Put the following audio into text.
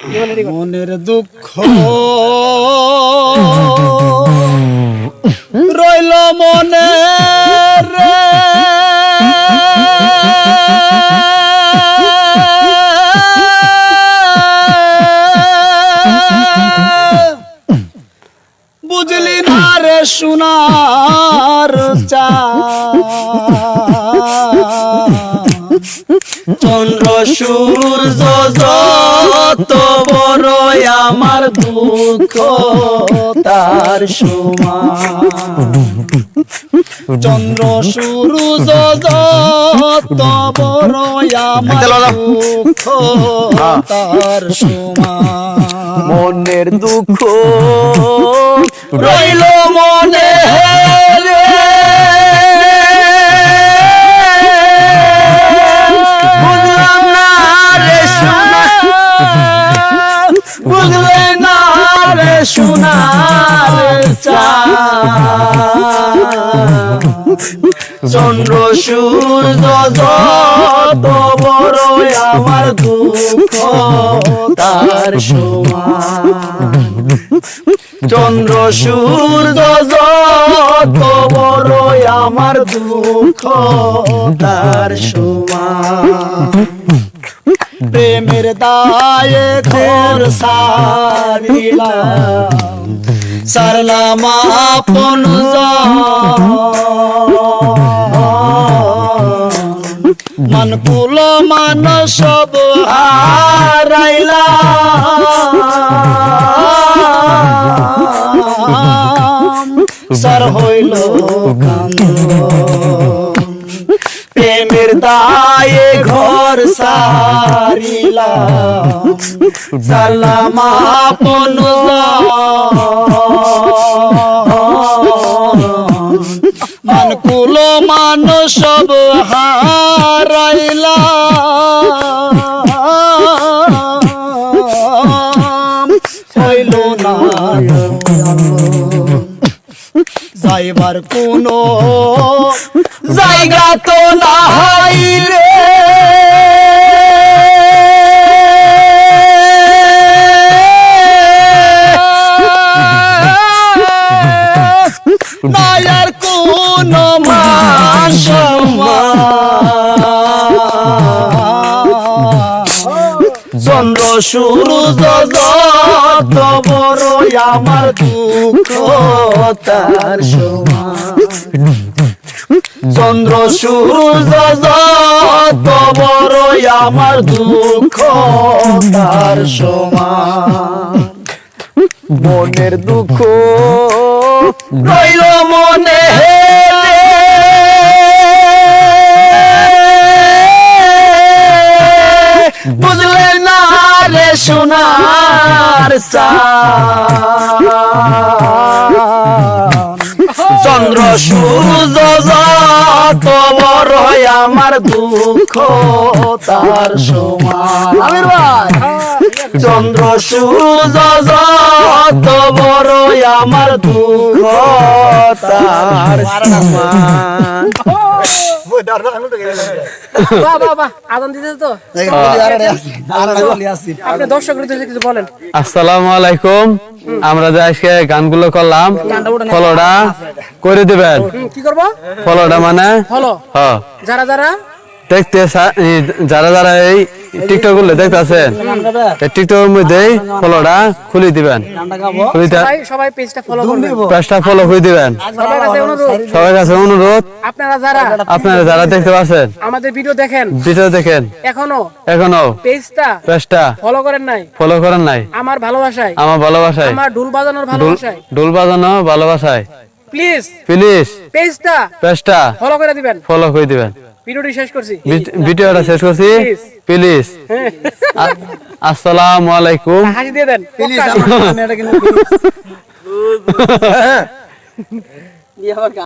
মনের দুঃখ রইল মনে রে বুঝলি না রে সোনার চন্দ্র সূর্য যত বড় আমার দুঃখ তার সমান চন্দ্র সূর্য যত বড় আমার দুঃখ তার সমান মনের দুঃখ রইল মনে রে বুঝলাম না রে সোনা বুঝলে না রে সোনার চন্দ্র সূর্য যত বড় আমার দুঃখ তার সমান চন্দ্র সূর্য যত বড় আমার দুঃখ তার সমান প্রেমের দায়ে ঘর সারিলাম সারলাম আপন মন কুল মান সব হারাইলাম সর হইল প্রেমের দায়ে ঘর সারিলাম সালাম আপন মন কুল মান সব হারাইলাম হইল না যাইবার কোনো জায়গা তো নাই রে নায়ার কোন মান চন্দ্র সূর্য যত বড় আমার দুঃখ তার সমান চন্দ্র সূর্য যত বড় আমার দুঃখ তার সমান মনের দুঃখ রইল মনে বুঝলে না রে সোনার চন্দ্র সূর্য যত বড় আমার দুঃখ তার সমান আমির ভাই চন্দ্র সূর্য যত বড় আমার দুঃখ তার সমান আসসালামু আলাইকুম আমরা যে আজকে গানগুলো করলাম ফলোটা করে দিবেন কি করবো ফলোটা মানে ফলো হ্যাঁ যারা যারা দেখতে যারা যারা এই টিকটক গুলো দেখতেছেন টিকটকের মধ্যে ফলোটা খুলে দিবেন সবাই পেজটা ফলো করবেন পেজটা ফলো করে দিবেন সবার কাছে অনুরোধ আপনারা যারা দেখতে পাচ্ছেন আমাদের ভিডিও দেখেন এখনো পেজটা ফলো করেন নাই আমার ভালোবাসায় আমার ঢোল বাজানোর ভালোবাসায় প্লিজ পেজটা ফলো করে দিবেন ভিডিওটা শেষ করছি প্লিজ আসসালামু আলাইকুম হাসি দিয়ে দেন প্লিজ